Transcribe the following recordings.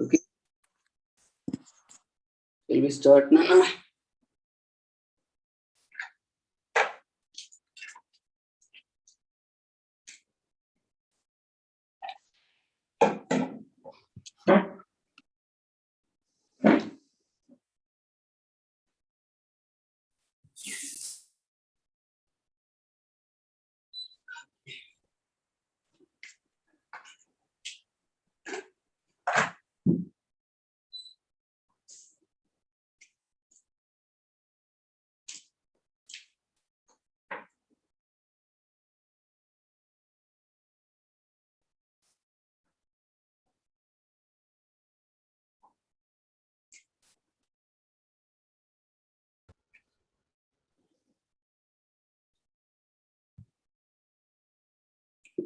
Okay. Shall we start now?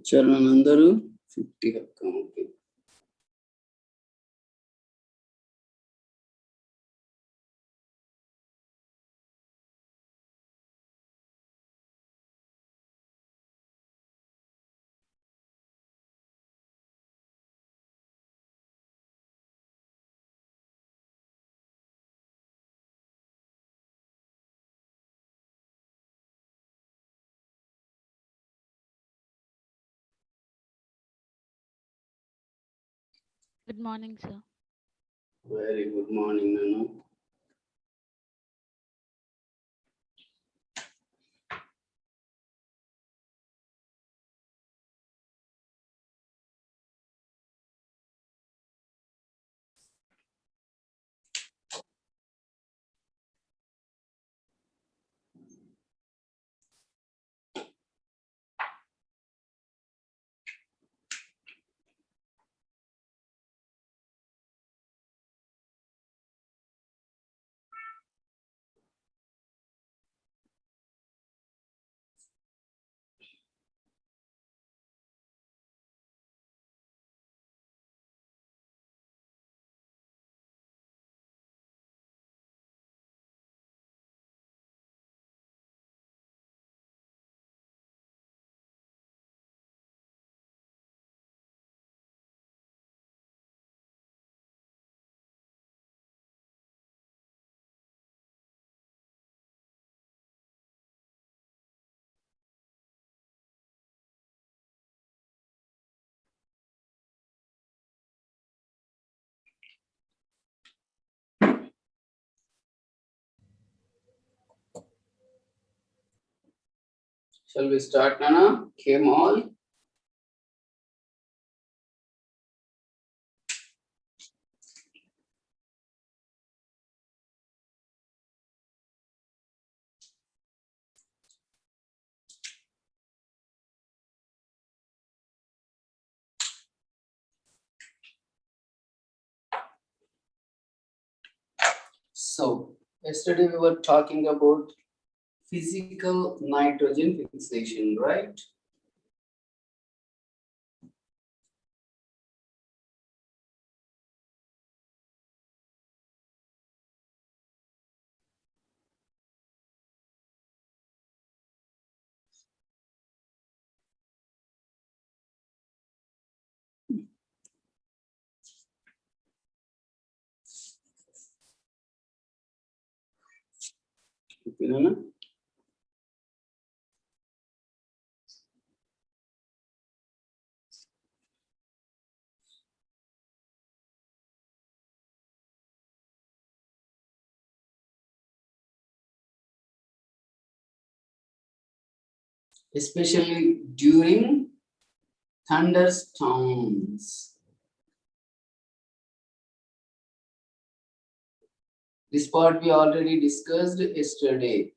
చలో అందరూ 50 okay. Good morning, sir. Very good morning, Nanu. Shall we start, Nana? Came all. So, yesterday we were talking about physical nitrogen fixation, right? Okay, Nana? Especially during thunderstorms. This part we already discussed yesterday.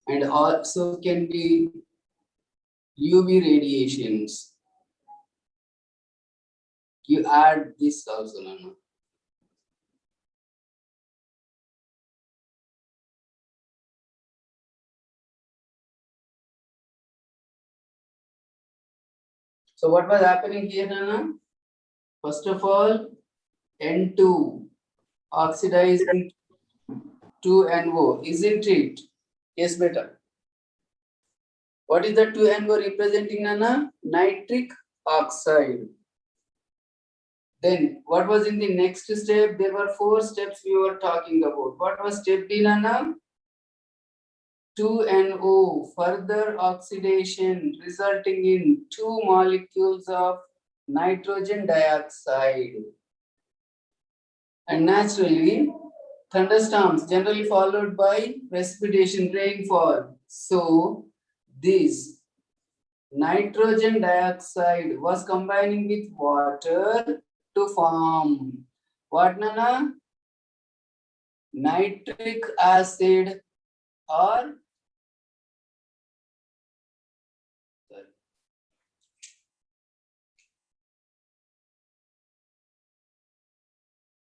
And also can be UV radiations. You add this also, Nana. So what was happening here, Nana? First of all, N2 oxidizing to NO, isn't it? Yes, beta. What is the 2NO representing, Nana? Nitric oxide. Then what was in the next step? There were 4 steps we were talking about. What was step B, Nana? 2NO, further oxidation resulting in 2 molecules of nitrogen dioxide. And naturally, thunderstorms generally followed by precipitation, rainfall. So, this nitrogen dioxide was combining with water to form what, Nana? Nitric acid or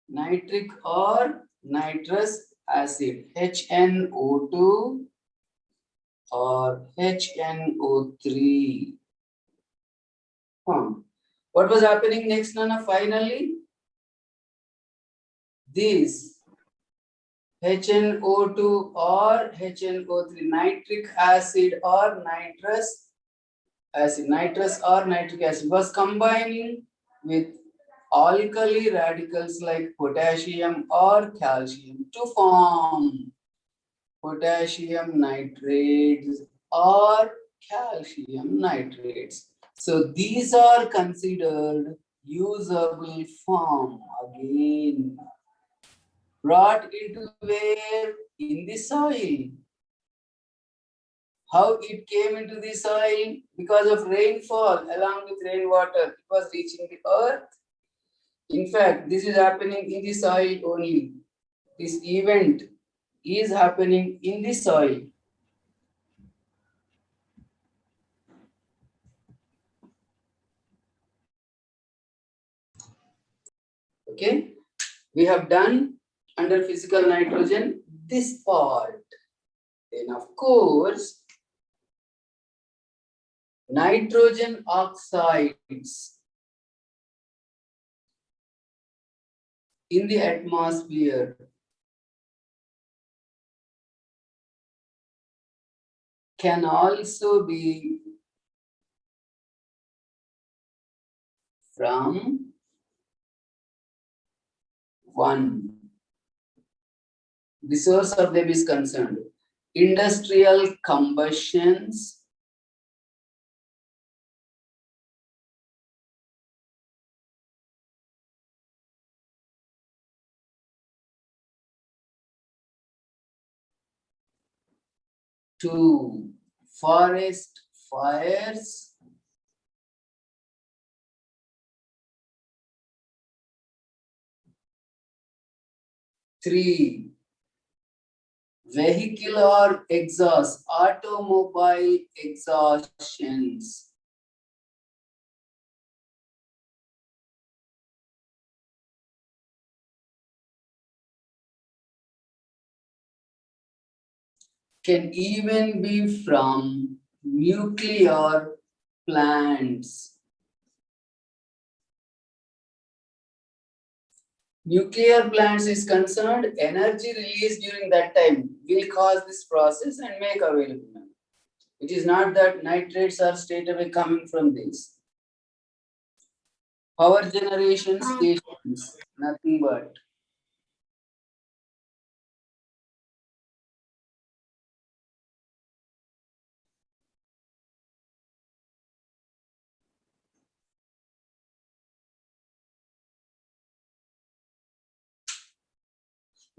nitric or nitrous acid, HNO2 or HNO3. What was happening next, Nana? Finally, this HNO2 or HNO3, nitric acid or nitrous acid, nitrous or nitric acid was combining with alkali radicals like potassium or calcium to form potassium nitrates or calcium nitrates. So these are considered usable form again. Brought into where? In the soil. How it came into the soil? Because of rainfall along with rainwater, it was reaching the earth. In fact, this is happening in the soil only. This event is happening in the soil. Okay, we have done under physical nitrogen this part. Then, of course, nitrogen oxides in the atmosphere can also be from 1. The source of them is concerned. Industrial combustions, to forest fires, three, vehicular exhaust, automobile exhaustions. Can even be from nuclear plants. Nuclear plants is concerned, energy released during that time will cause this process and make available. It is not that nitrates are straight away coming from this. Power generation stations, nothing but.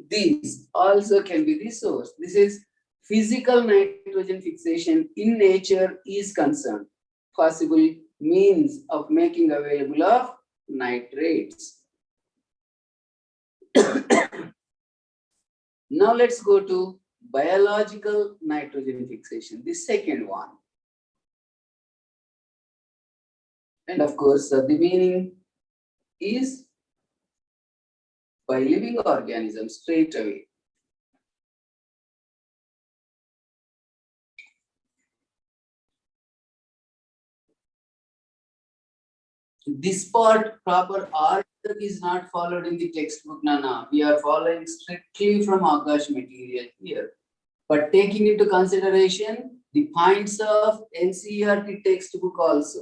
These also can be the source. This is physical nitrogen fixation in nature is concerned. Possible means of making available of nitrates. Now let's go to biological nitrogen fixation, the second one. And of course, the meaning is by living organisms straight away. This part, proper order is not followed in the textbook, Nana. We are following strictly from Akash material here. but taking into consideration the points of NCERT textbook also.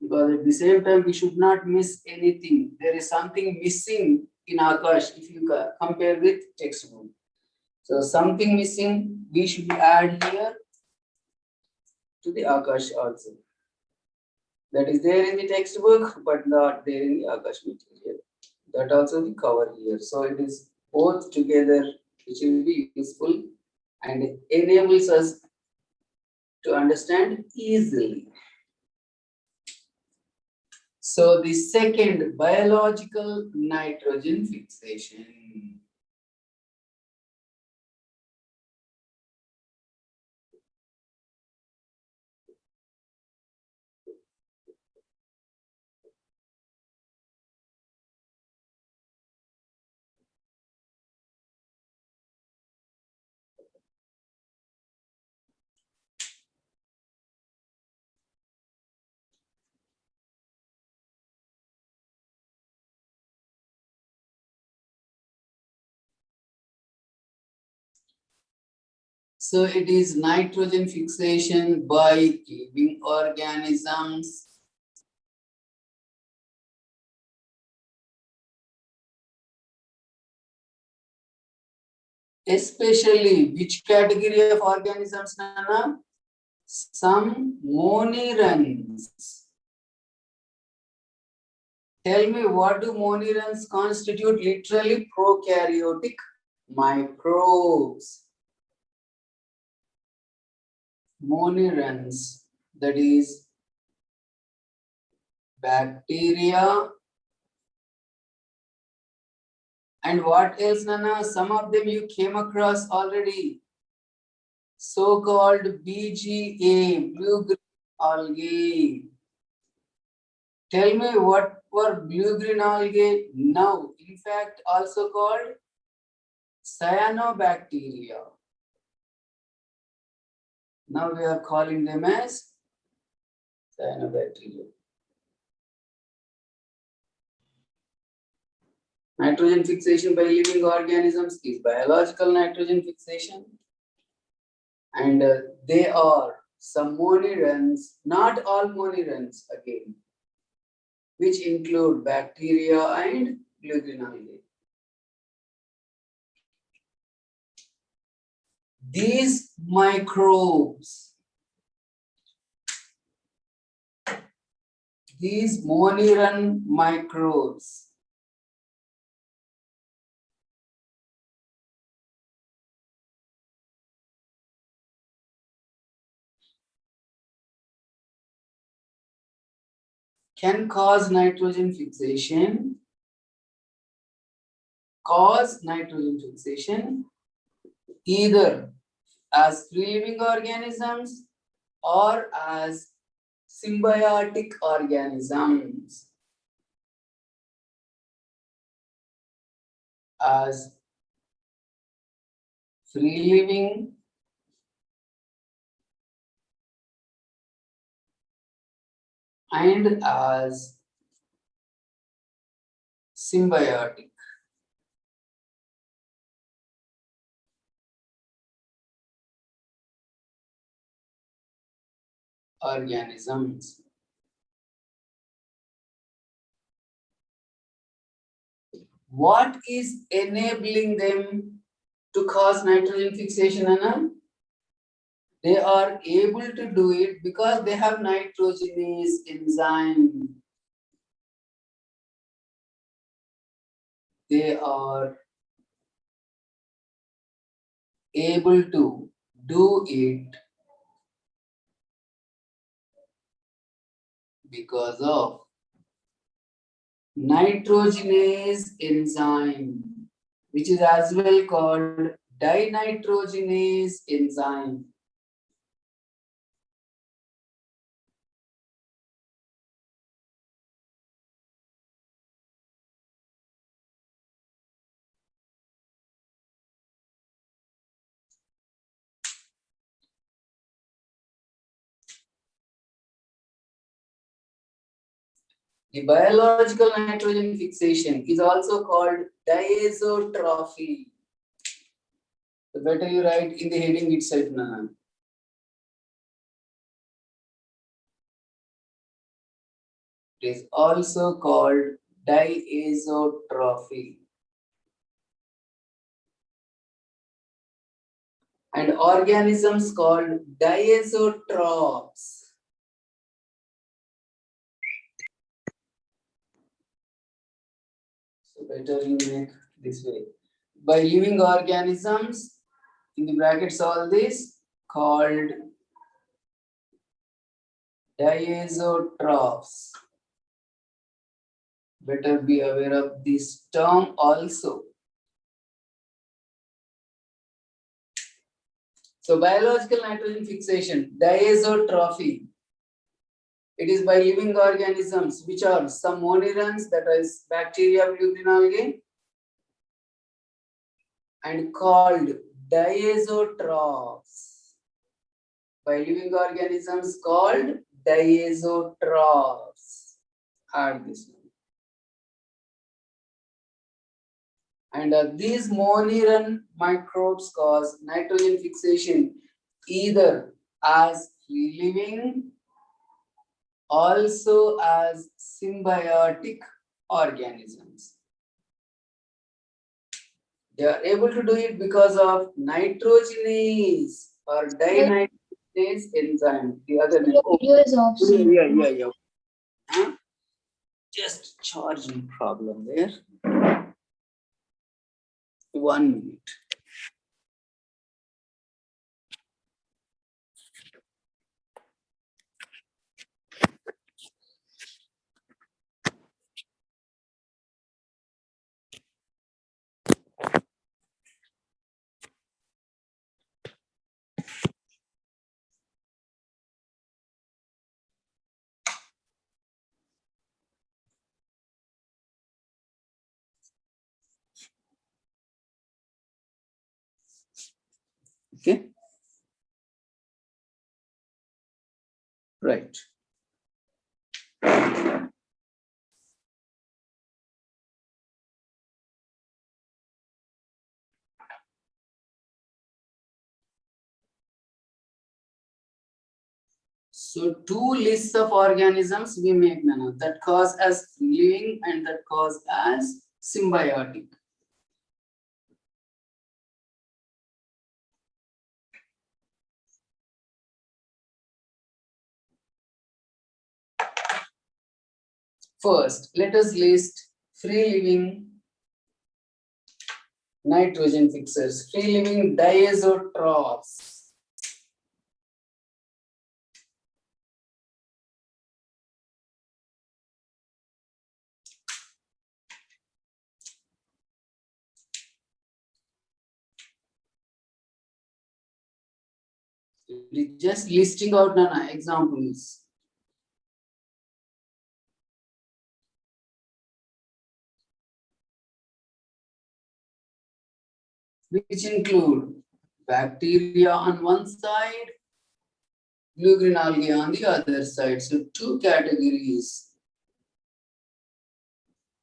Because at the same time, we should not miss anything. There is something missing in Akash if you compare with textbook. So something missing, we should add here to the Akash also. That is there in the textbook, but not there in the Akash material. That also we cover here. So it is both together, which will be useful and enables us to understand easily. So the second, biological nitrogen fixation. So it is nitrogen fixation by living organisms. Especially which category of organisms, Nana? Some mononeurons. Tell me, what do mononeurons constitute? Literally prokaryotic microbes. Mononeurons, that is bacteria. And what else, Nana? Some of them you came across already. So-called BGA, blue-green algae. Tell me, what were blue-green algae? Now, in fact, also called cyanobacteria. Now we are calling them as cyanobacteria. Nitrogen fixation by living organisms is biological nitrogen fixation. And they are some mononeurons, not all mononeurons again, which include bacteria and blue-green algae. These microbes, these moneuron microbes, can cause nitrogen fixation, either as free living organisms or as symbiotic organisms. As free living and as symbiotic organisms. What is enabling them to cause nitrogen fixation, Anna? They are able to do it because they have nitrogenase enzyme. They are able to do it because of nitrogenase enzyme, which is as well called dinitrogenase enzyme. The biological nitrogen fixation is also called diazotrophy. The better you write in the heading itself, Nana. It is also called diazotrophy. And organisms called diazotrophs. So better you make this way. By living organisms, in the brackets all this, called diazotrophs. Better be aware of this term also. So biological nitrogen fixation, diazotrophy. It is by living organisms which are some mononerans, that is bacteria, blue-green algae, and called diazotrophs. By living organisms called diazotrophs. Add this one. And these mononeran microbes cause nitrogen fixation either as free living, also as symbiotic organisms. They are able to do it because of nitrogenase or dinitrogenase enzyme. The other name. Your video is off. Sir. Yeah. Huh? Just charging problem there. 1 minute. Okay. Right. So two lists of organisms we make, Nana, that cause as living and that cause as symbiotic. First, let us list free living nitrogen fixers, free living diazotrophs. Just listing out, Nana, examples. Which include bacteria on one side, blue-green algae on the other side. So two categories.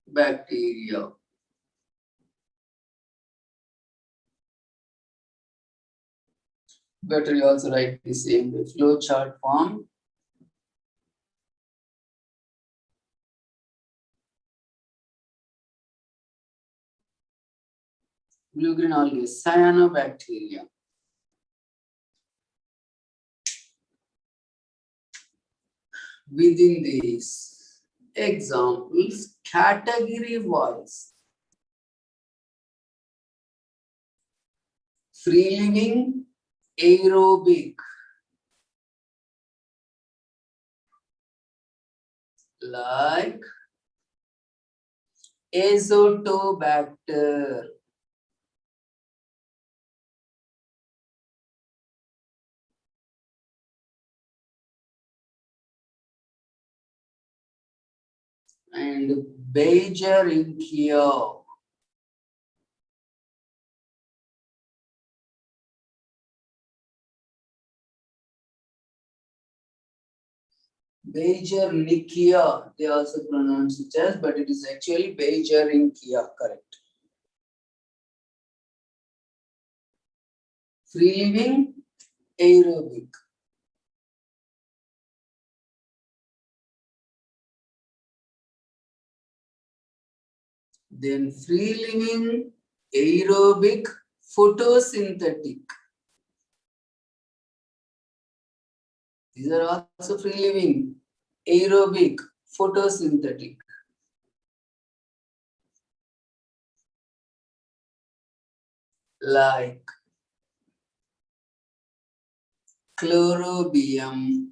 Bacteria. Better you also write the same way, flow chart form. Blue-green algae, cyanobacteria. Within these examples, category-wise, free-living, aerobic, like Azotobacter, and Beijeringia. Beigernikia, they also pronounce it as, but it is actually Beijerinkia, correct. Free living, aerobic. Then free living, aerobic, photosynthetic. These are also free living, aerobic, photosynthetic. Like chlorobium,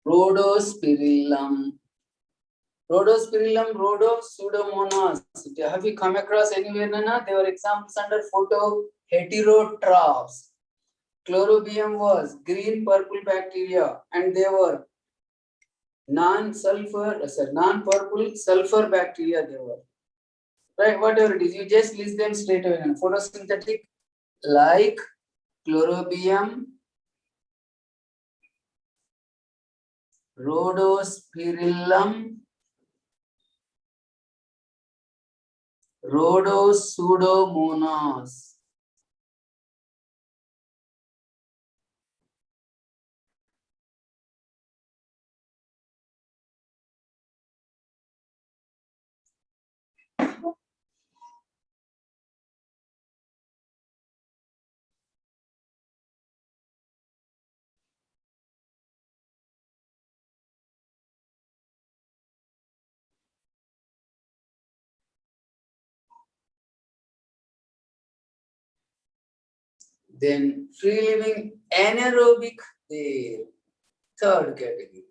rhodospirillum, Rhodospseudomonas. Have you come across anywhere, Nana? They were examples under photo heterotrophs. Chlorobium was green purple bacteria, and they were non-purple sulfur bacteria. They were right. Whatever it is, you just list them straight away. Photosynthetic, like chlorobium, rhodospirillum, Rhodopseudomonas. Then free living anaerobic, the third category.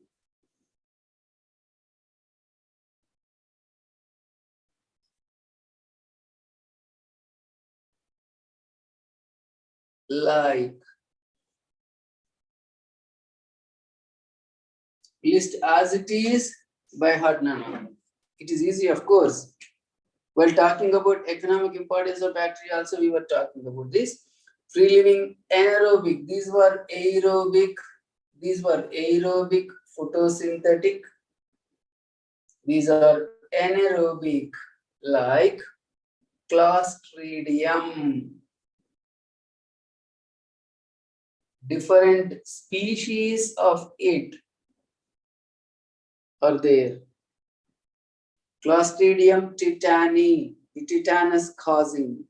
Like list as it is by heart, Nana. It is easy, of course. While talking about economic importance of bacteria, also we were talking about this. Free living anaerobic, these were aerobic, photosynthetic. These are anaerobic, like Clostridium. Different species of it are there. Clostridium tetani, the tetanus causing.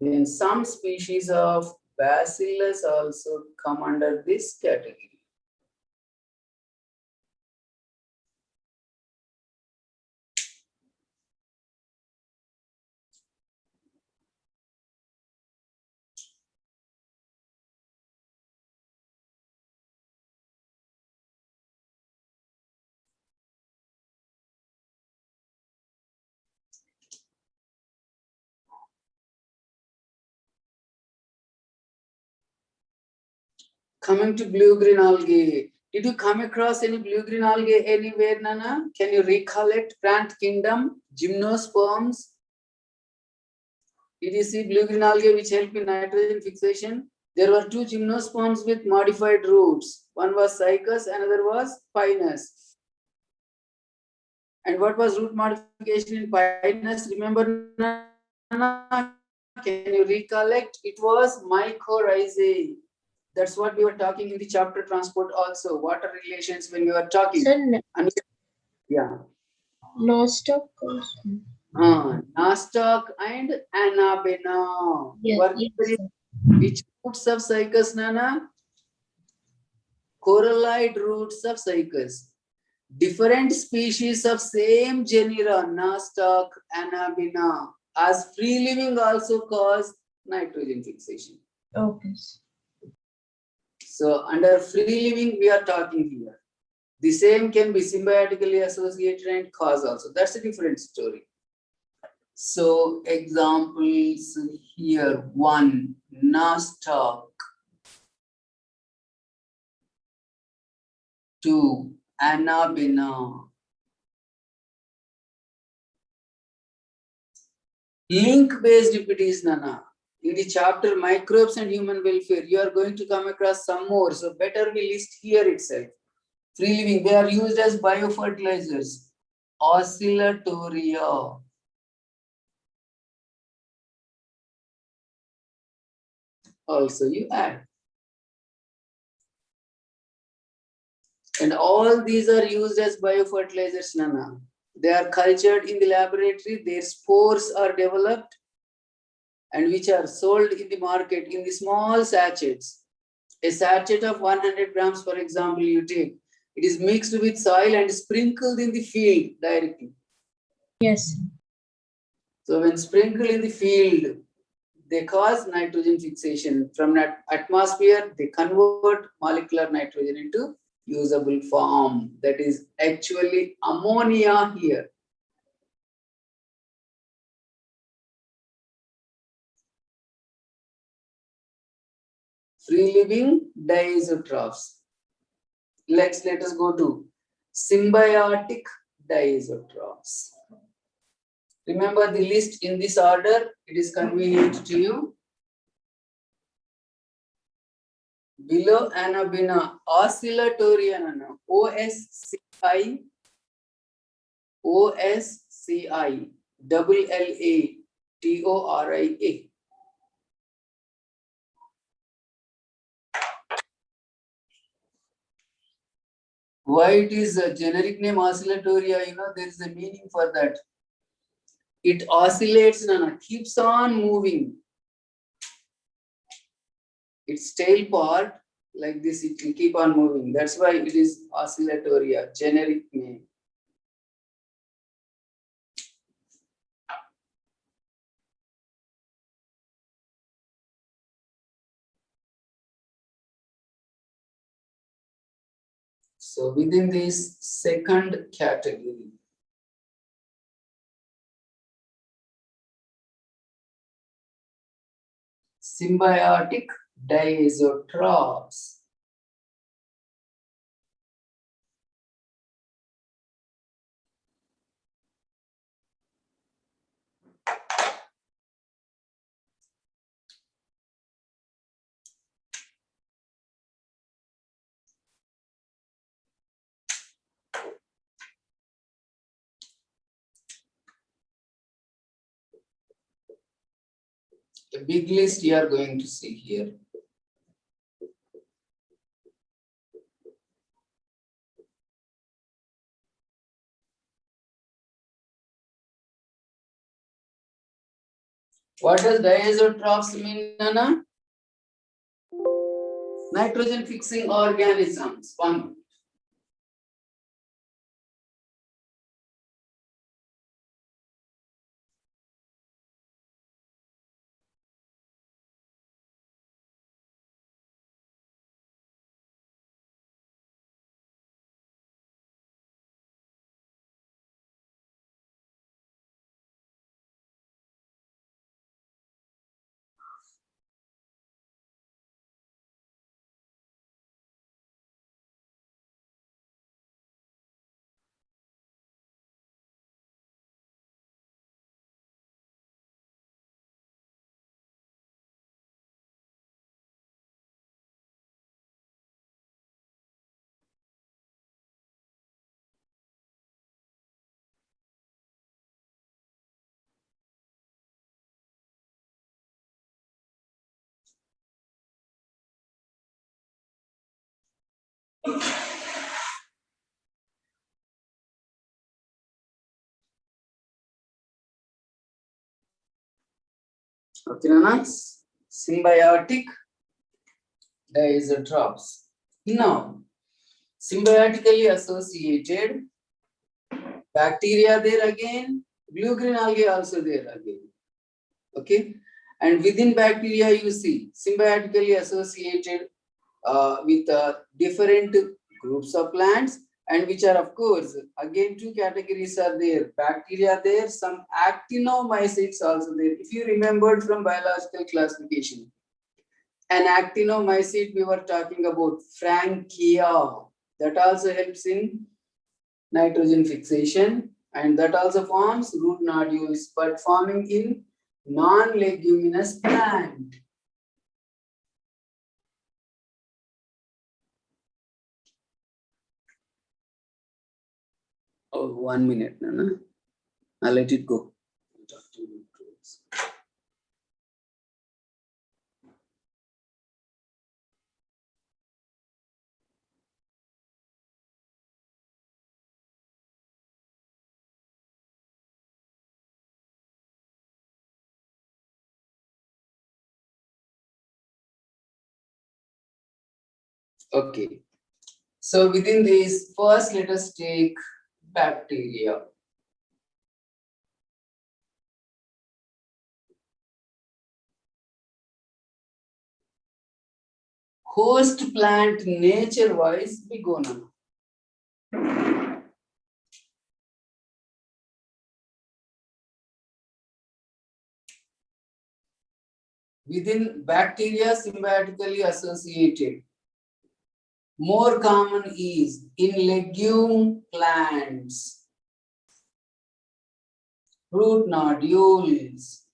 Then some species of Bacillus also come under this category. Coming to blue-green algae. Did you come across any blue-green algae anywhere, Nana? Can you recollect plant kingdom, gymnosperms? Did you see blue-green algae which help in nitrogen fixation? There were two gymnosperms with modified roots. One was Cycas, another was Pinus. And what was root modification in Pinus? Remember, Nana? Can you recollect? It was mycorrhizae. That's what we were talking in the chapter transport also. Water relations when we were talking. And, yeah. Nostoc. Nostoc and Anabena. Yes. Which roots of Cycas, Nana? Corallite roots of Cycas. Different species of same genera, Nostoc, Anabena, as free living also cause nitrogen fixation. Okay. So under free living, we are talking here. The same can be symbiotically associated and cause also. That's a different story. So examples here, 1, Nostoc. 2, Anabena. Link-based if it is, Nana. In the chapter microbes and human welfare, you are going to come across some more. So better we list here itself. Free living, they are used as biofertilizers. Oscillatoria. Also you add. And all these are used as biofertilizers, Nana. They are cultured in the laboratory, their spores are developed and which are sold in the market in the small sachets. A sachet of 100 grams, for example, you take. It is mixed with soil and sprinkled in the field directly. Yes. So when sprinkled in the field, they cause nitrogen fixation. From that atmosphere, they convert molecular nitrogen into usable form. That is actually ammonia here. Free living diisotrophs. Let us go to symbiotic diisotrophs. Remember the list in this order, it is convenient to you. Below Anabina, oscillatoria, OSCI, OSCI, LLATORIA. Why it is a generic name oscillatoria, there is a meaning for that. It oscillates, keeps on moving. Its tail part, like this, it will keep on moving. That's why it is oscillatoria, generic name. So within this second category, symbiotic diisotrophs. A big list you are going to see here. What does diisotrophs mean, Nana? Nitrogen fixing organisms. One. Okay, Nana? Symbiotic diisotrophs. Now, symbiotically associated bacteria there again, blue-green algae also there again. Okay, and within bacteria you see symbiotically associated with different groups of plants, and which are of course again two categories are there. Bacteria there, some actinomycetes also there. If you remembered from biological classification, an actinomycete we were talking about, Frankia, that also helps in nitrogen fixation, and that also forms root nodules, but forming in non-leguminous plant. Oh, 1 minute, Nana. I'll let it go. Okay. So within this, first let us take bacteria. Host plant nature-wise, Bigona. Within bacteria symbiotically associated. More common is in legume plants, root nodules,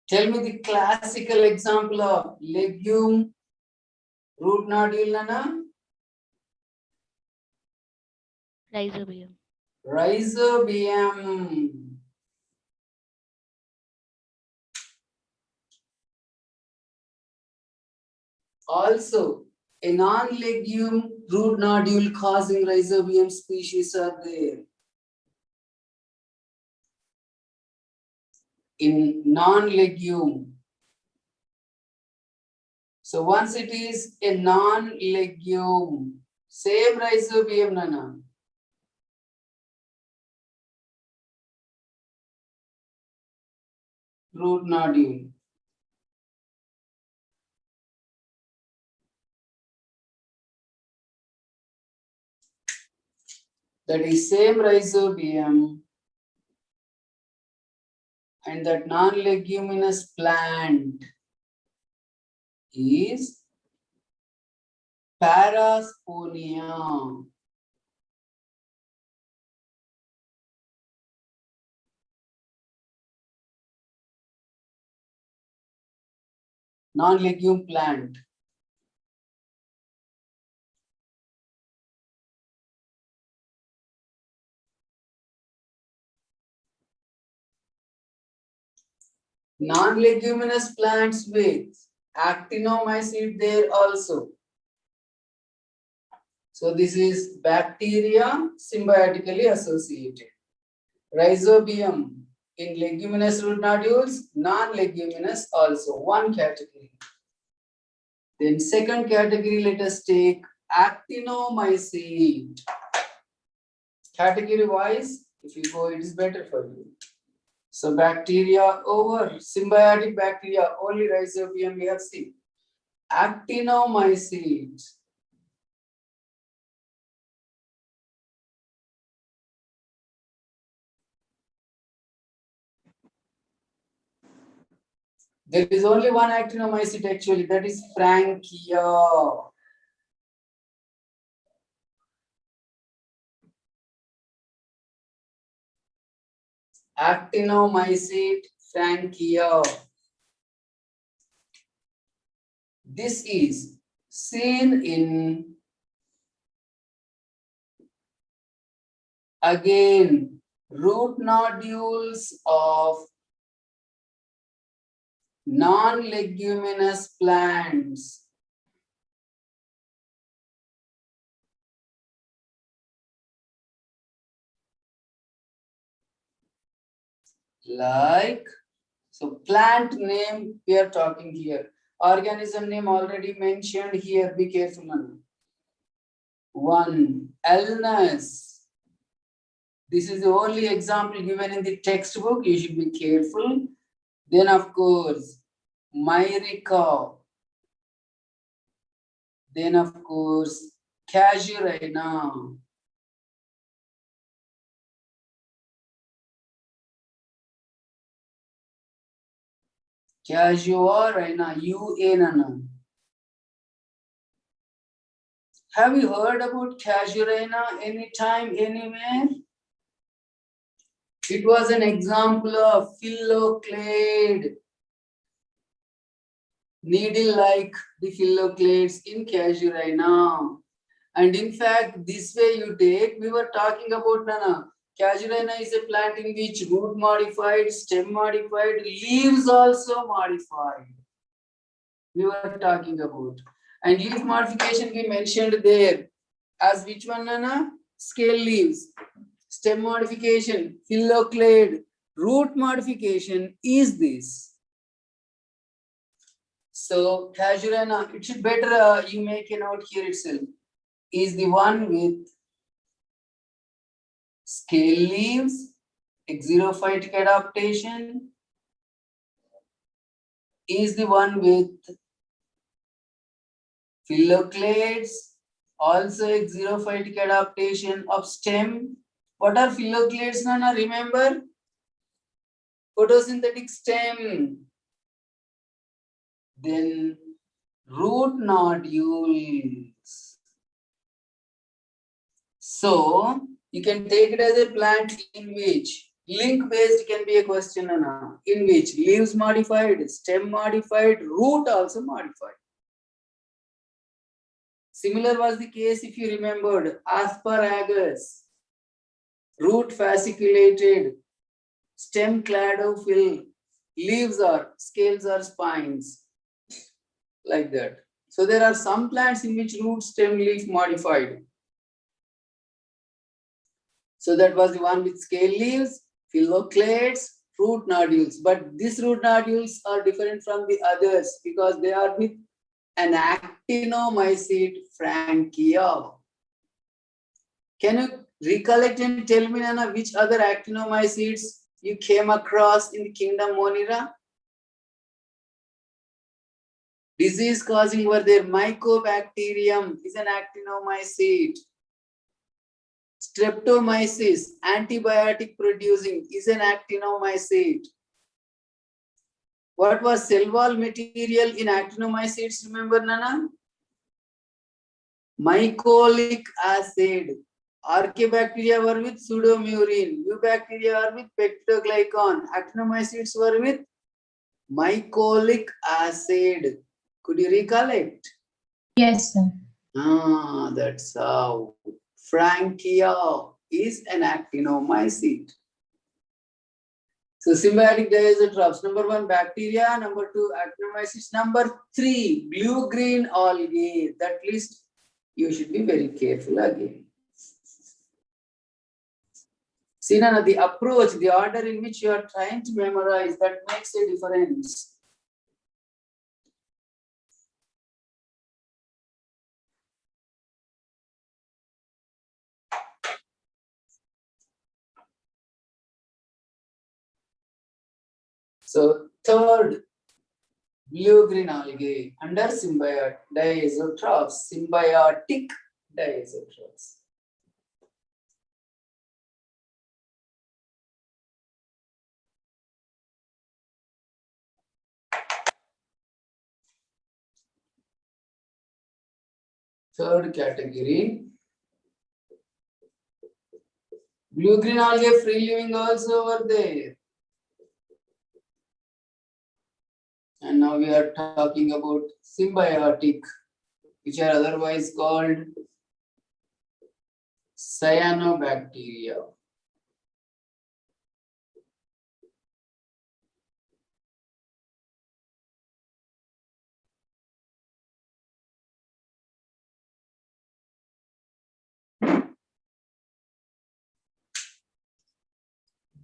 tell me the classical example of legume root nodule, Nana? Rhizobium. Rhizobium. Also, a non-legume root nodule causing rhizobium species are there. In non-legume. So once it is a non-legume, same rhizobium, Nana. Root nodule. That is same rhizobium and that non-leguminous plant is Parasponia. Non-legume plant. Non-leguminous plants with actinomycete there also. So this is bacteria symbiotically associated. Rhizobium in leguminous root nodules, non-leguminous also, one category. Then second category, let us take actinomycete. Category wise, if you go, it is better for you. So bacteria over symbiotic bacteria, only rhizobium we have seen. Actinomycete. There is only one actinomycete actually, that is Frankia. Actinomycete Frankia. This is seen in, again, root nodules of non-leguminous plants. Like, so plant name we are talking here. Organism name already mentioned here, be careful. One, Alnus. This is the only example given in the textbook, you should be careful. Then of course, Myrica. Then of course, Casuarina. Casuarina, UANana. Have you heard about Casuarina anytime, anywhere? It was an example of phylloclade, needle-like the phylloclades in Casuarina. And in fact, this way you take, we were talking about Nana. Casuarina is a plant in which root modified, stem modified, leaves also modified. We were talking about. And leaf modification we mentioned there. As which one, Nana? Scale leaves. Stem modification, phylloclade. Root modification is this. So Casuarina, it should better you make a note here itself. Is the one with scale leaves, xerophytic adaptation, is the one with phylloclades, also xerophytic adaptation of stem. What are phylloclades, Nana? Remember? Photosynthetic stem. Then root nodules. So you can take it as a plant in which link based can be a question, Nana. In which leaves modified, stem modified, root also modified. Similar was the case if you remembered asparagus, root fasciculated, stem cladophyll, leaves are scales or spines, like that. So there are some plants in which root, stem, leaf modified. So that was the one with scale leaves, phylloclades, root nodules. But these root nodules are different from the others because they are with an actinomycete frankia. Can you recollect and tell me, Nana, which other actinomycetes you came across in the kingdom Monira? Disease causing were there. Mycobacterium is an actinomycete. Streptomyces, antibiotic producing, is an actinomycete. What was cell wall material in actinomycetes? Remember, Nana? Mycolic acid. Archaebacteria were with pseudomurine. Eubacteria are with peptidoglycan. Actinomycetes were with mycolic acid. Could you recollect? Yes, sir. That's how. Frankia is an actinomycete. So symbiotic diazotrophs. Number 1, bacteria. Number 2, actinomycetes. Number 3, blue-green algae. That list you should be very careful again. See, Nana, the approach, the order in which you are trying to memorize, that makes a difference. So third, blue-green algae under symbiotic diazotrophs, symbiotic diazotrophs. Third category, blue-green algae free living also over there. And now we are talking about symbiotic, which are otherwise called cyanobacteria.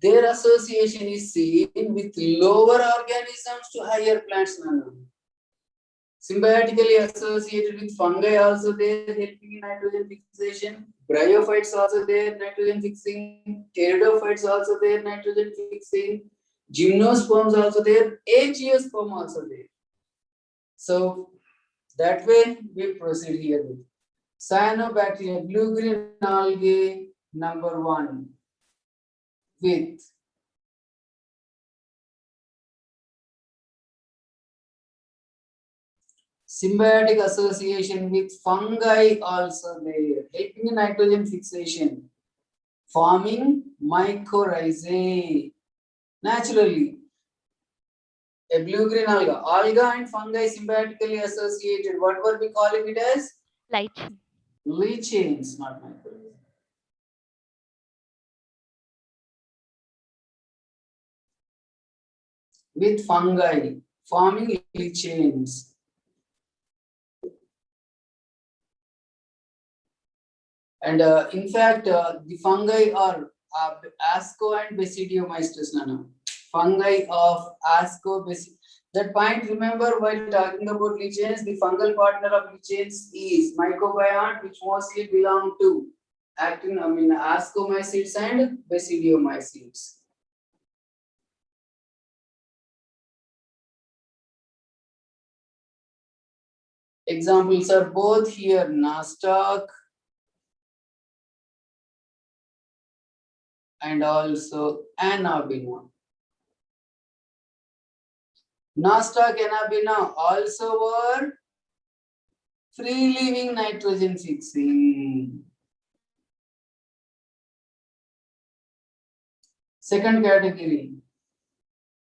Their association is seen with lower organisms to higher plants. Symbiotically associated with fungi also there, helping in nitrogen fixation. Bryophytes also there, nitrogen fixing. Pteridophytes also there, nitrogen fixing. Gymnosperms also there, angiosperm also there. So that way we proceed here with cyanobacteria, blue-green algae, number 1. With Symbiotic association with fungi also there, helping in nitrogen fixation, forming mycorrhizae. Naturally, a blue-green alga. Alga and fungi symbiotically associated. What were we calling it as? Light chain. Lichens, not mycorrhizae. With fungi, forming lichens. And in fact, the fungi are Asco and Basidiomystis, Nana. Fungi of Asco, that point, remember, while talking about lichens, the fungal partner of lichens is mycobiont, which mostly belong to Ascomycetes and Basidiomycetes. Examples are both here, Nostoc and also Anabaena. Nostoc and Anabaena also were free-living nitrogen fixing. Second category,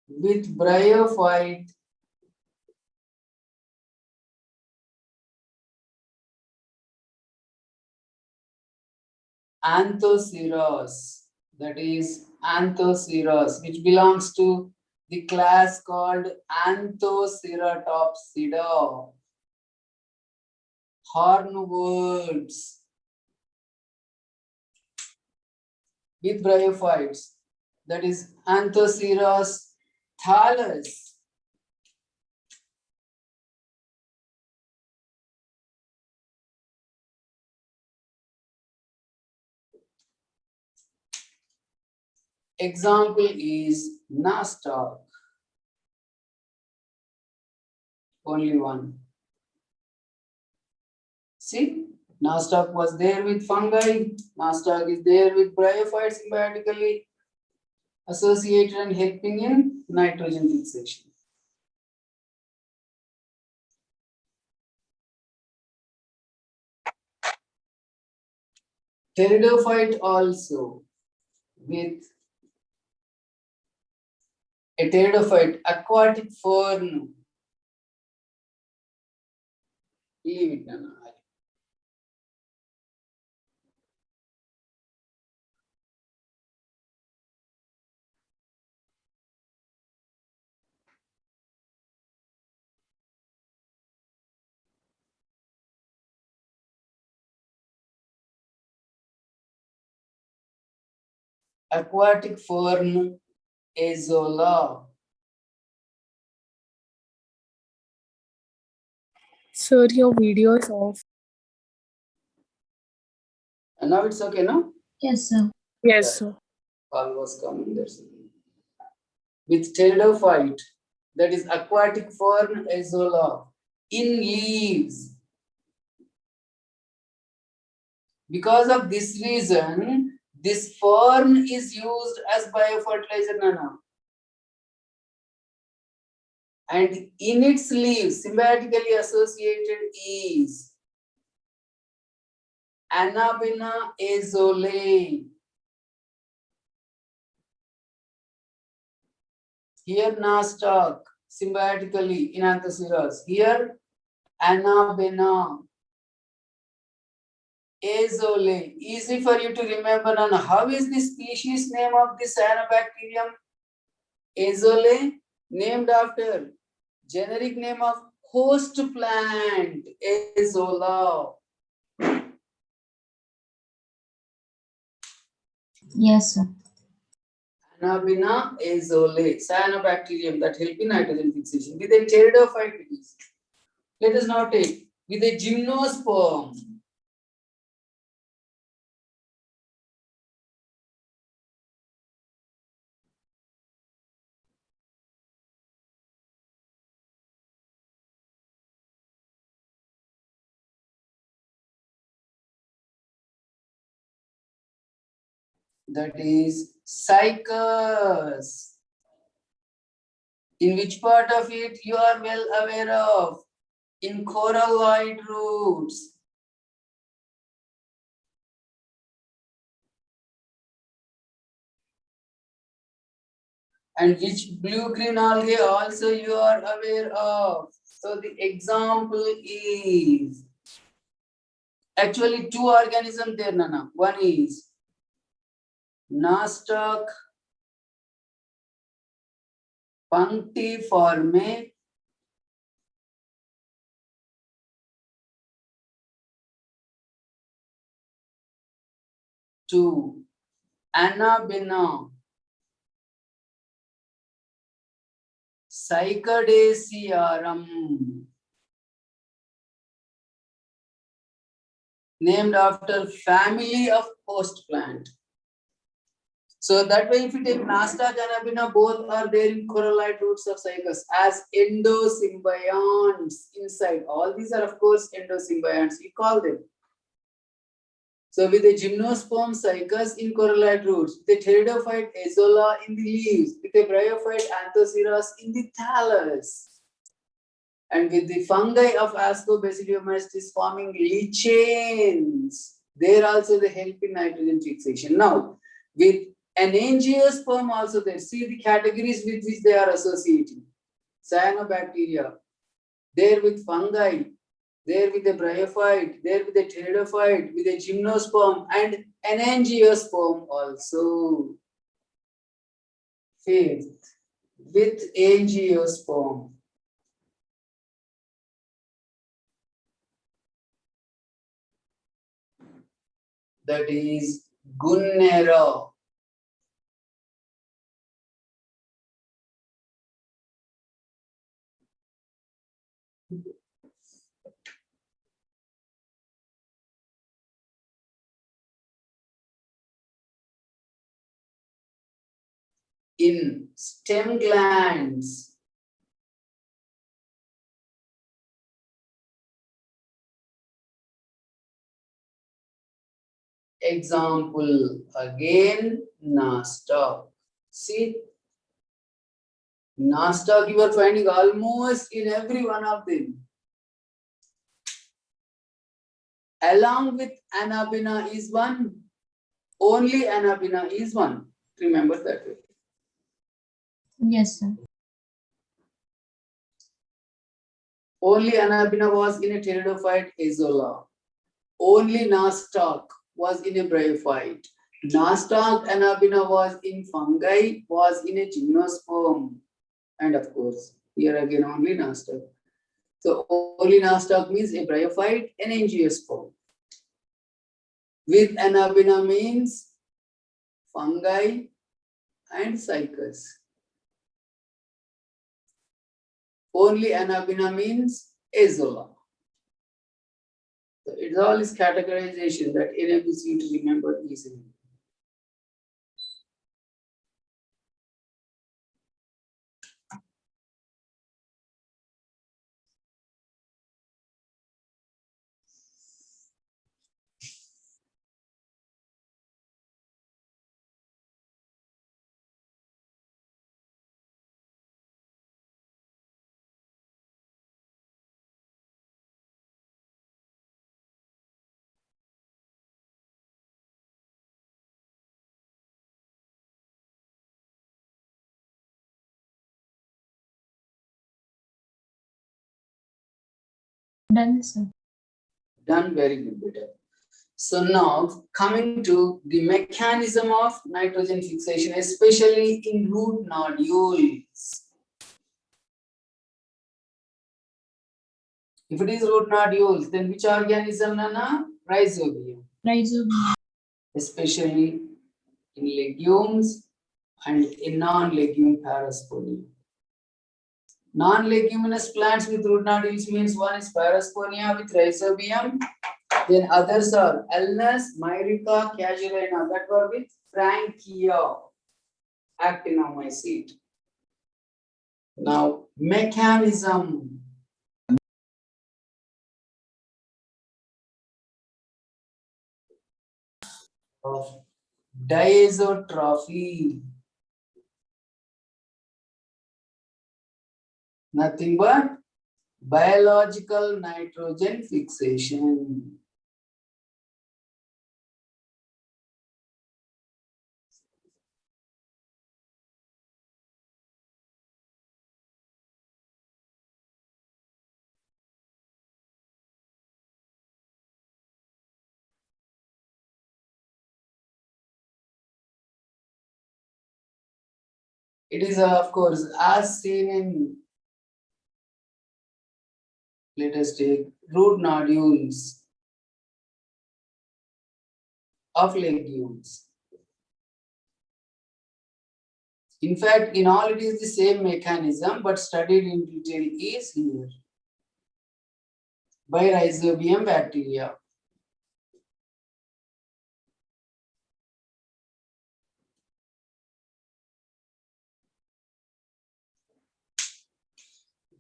with bryophyte Anthoceros, that is Anthoceros, which belongs to the class called Anthoceratopsida, hornworms with bryophytes, that is Anthoceros thallus. Example is Nostoc. Only one. See, Nostoc was there with fungi. Nostoc is there with bryophytes symbiotically associated and helping in nitrogen fixation. Pteridophyte also with a pteridophyte, aquatic fern. Leave it, Nana. Aquatic fern, Azolla. Sir, your video is off. And now it's okay, no? Yes, sir. Yes, sir. Call was coming, that's it. With pteridophyte, that is aquatic fern, Azolla, in leaves. Because of this reason, this fern is used as biofertilizer, Nana. And in its leaves, symbiotically associated is Anabaena azole. Here Nostoc, symbiotically in Anthoceros. Here Anabaena azole. Easy for you to remember. Nana. How is the species name of this cyanobacterium? Azole, named after generic name of host plant, Azolla. Yes, sir. Anabaena azole, cyanobacterium that help in nitrogen fixation. With a pteridophyte it is. Let us now take with a gymnosperm. That is Cycas. In which part of it you are well aware of? in coralloid roots. And which blue-green algae also you are aware of. So the example is actually two organisms there, Nana. One is Nostoc punctiforme, two Anabina Cycadacearum, named after family of host plant. So that way, if you take Nostoc and Anabina, both are there in coralloid roots of cycas as endosymbionts inside. All these are, of course, endosymbionts, we call them. So with the gymnosperm cycas in coralloid roots, with the pteridophyte azolla in the leaves, with the bryophyte anthoceras in the thallus, and with the fungi of Ascobacillomystis forming lichens, there also they help in nitrogen fixation. Now, with an angiosperm also there, see the categories with which they are associating. Cyanobacteria, there with fungi, there with the bryophyte, there with the pteridophyte, with the gymnosperm, and an angiosperm also. Fifth, with angiosperm. That is Gunnera. In stem glands, example again, Nostoc. See, Nostoc you are finding almost in every one of them. Along with Anabina is one, only Anabina is one. Remember that way. Yes, sir. Only Anabina was in a pteridophyte azolla. Only Nostoc was in a bryophyte. Nostoc Anabina was in fungi, was in a gymnosperm. And of course, here again only Nostoc. So only Nostoc means a bryophyte and angiosperm. With Anabina means fungi and cycas. Only Anabina means azolla. So it's all this categorization that enables you to remember easily. Done, sir. Done, very good, beta. So now coming to the mechanism of nitrogen fixation, especially in root nodules. If it is root nodules, then which organism, Nana? Rhizobium. Rhizobium. Especially in legumes and in non-legume parasponia. Non-leguminous plants with root nodules means one is parasponia with rhizobium, then others are Ulmus, Myrica, Casuarina, that were with Frankia, actinomycete. Now, mechanism. Of diazotrophy. Nothing but Biological nitrogen fixation. It is, of course, as seen in, let us take root nodules of legumes. In fact, in all it is the same mechanism, but studied in detail is here by Rhizobium bacteria.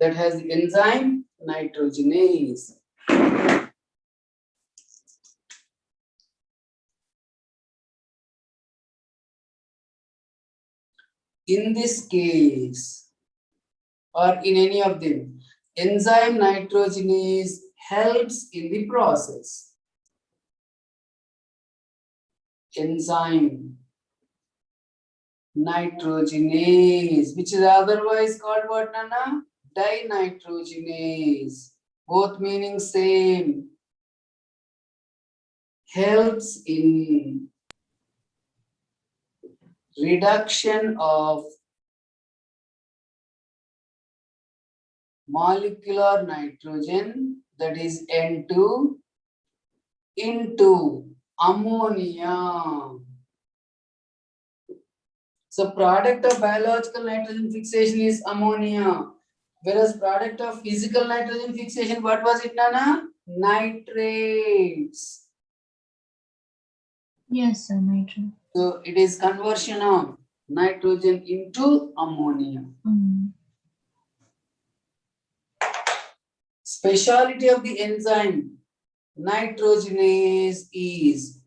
That has the enzyme nitrogenase. In this case, or in any of them, enzyme nitrogenase helps in the process. Enzyme nitrogenase, which is otherwise called what, Nana? Dinitrogenase. Both meaning same. Helps in reduction of molecular nitrogen, that is N2, into ammonia. So product of biological nitrogen fixation is ammonia, whereas product of physical nitrogen fixation, what was it, Nana? Nitrates. Yes, sir. Nitrogen. So it is conversion of nitrogen into ammonia. Speciality of the enzyme nitrogenase is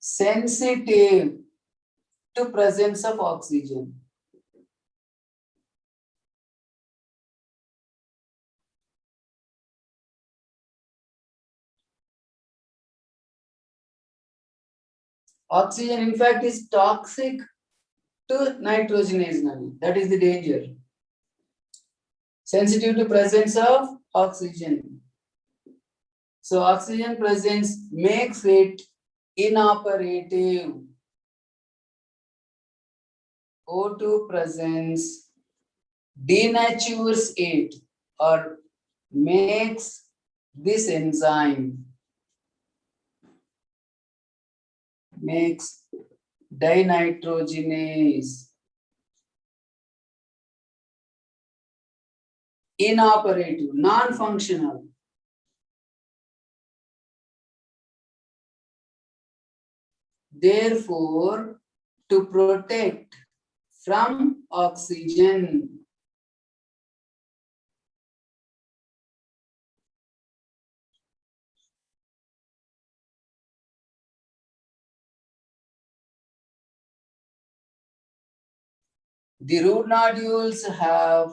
sensitive to presence of oxygen. Oxygen, in fact, is toxic to nitrogenase. That is the danger. Sensitive to presence of oxygen. So oxygen presence makes it inoperative. O2 presence denatures it or makes this enzyme, makes dinitrogenase inoperative, non-functional. Therefore, to protect from oxygen, the root nodules have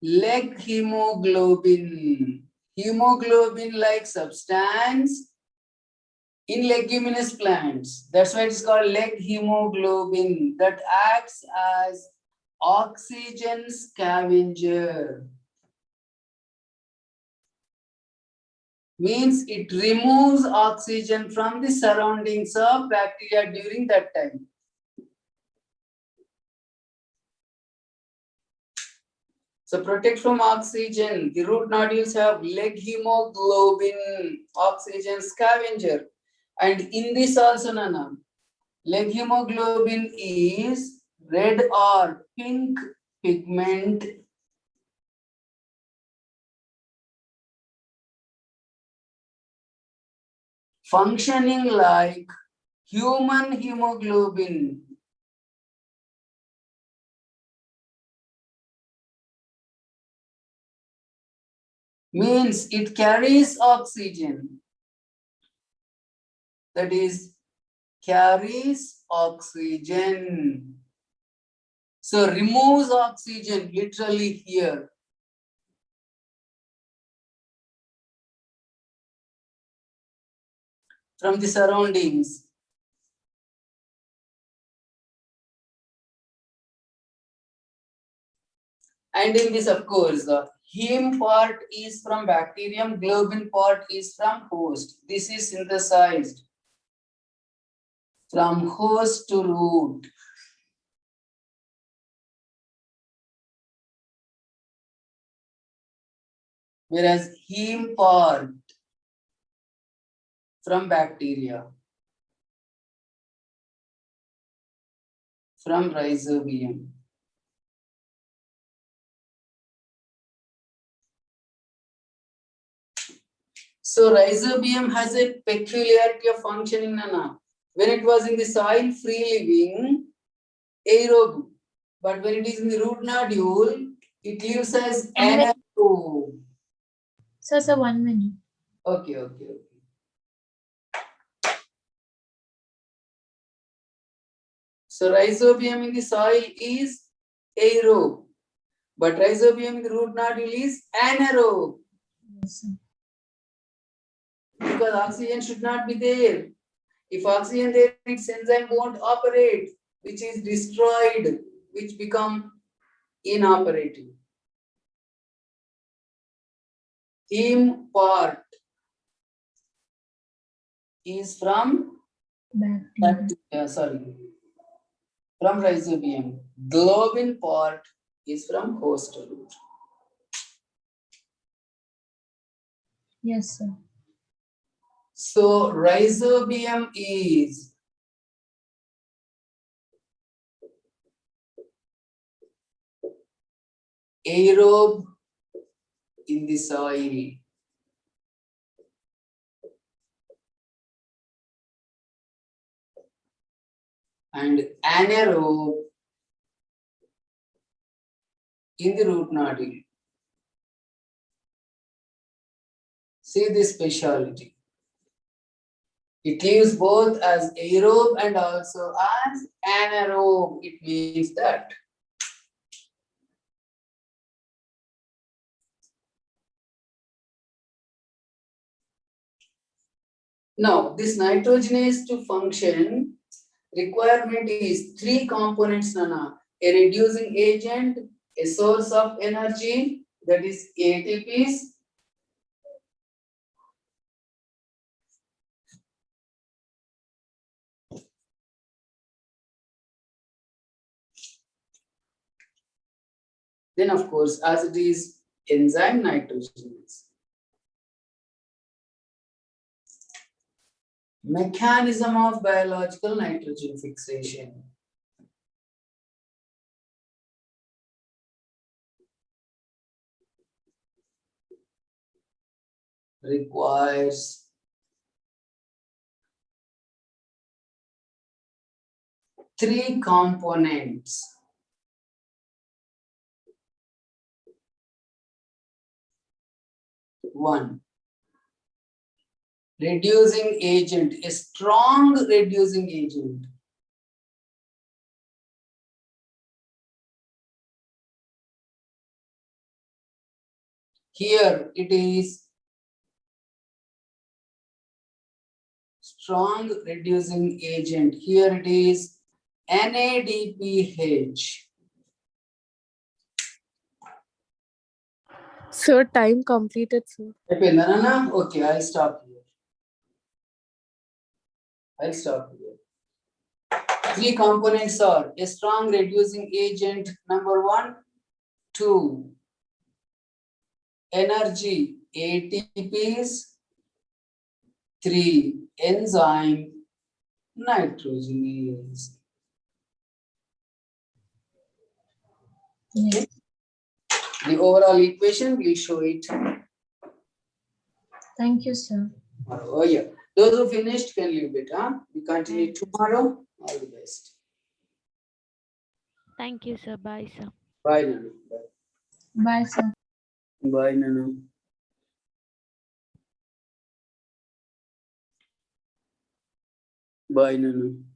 leg hemoglobin, hemoglobin-like substance in leguminous plants. That's why it's called leg hemoglobin, that acts as oxygen scavenger. Means it removes oxygen from the surroundings of bacteria during that time. So protect from oxygen. The root nodules have leg hemoglobin, oxygen scavenger. And in this also, Nana, leg hemoglobin is red or pink pigment functioning like human hemoglobin. means it carries oxygen. That is, carries oxygen. So removes oxygen literally here. From the surroundings. And in this, of course, the heme part is from bacterium, globin part is from host. This is synthesized from host to root. Whereas heme part from bacteria, from rhizobium. So rhizobium has a peculiarity of functioning, Nana. When it was in the soil, free living, aerobe. But when it is in the root nodule, it lives as anaerobe. Sir, 1 minute. Okay. So rhizobium in the soil is aerobe, but rhizobium in the root nodule is anaerobe Yes, sir. because oxygen should not be there. If oxygen there, its enzyme won't operate, which is destroyed, which become inoperative. Heme part is from Bacteria. from rhizobium. Globin part is from host root. Yes, sir. So rhizobium is aerobe in the soil. And anaerobe in the root nodule. See this speciality. It lives both as aerobe and also as anaerobe. It means that. Now, this nitrogenase to function requirement is 3 components, Nana. A reducing agent, a source of energy, that is ATPs, then of course, as it is enzyme nitrogenase. Mechanism of biological nitrogen fixation. Requires 3 components. One, reducing agent, a strong reducing agent. Here it is strong reducing agent. Here it is NADPH. Sir, time completed, sir. Okay, I'll stop here. I'll stop here. 3 components are a strong reducing agent, number 1, 2, energy, ATPs, 3, enzyme, nitrogenase. Yes. The overall equation, we'll show it. Thank you, sir. Oh yeah. Those who finished can leave it, huh? We continue tomorrow. All the best. Thank you, sir. Bye, sir. Bye, Nanu. Bye, sir. Bye, Nanu. Bye, Nanu.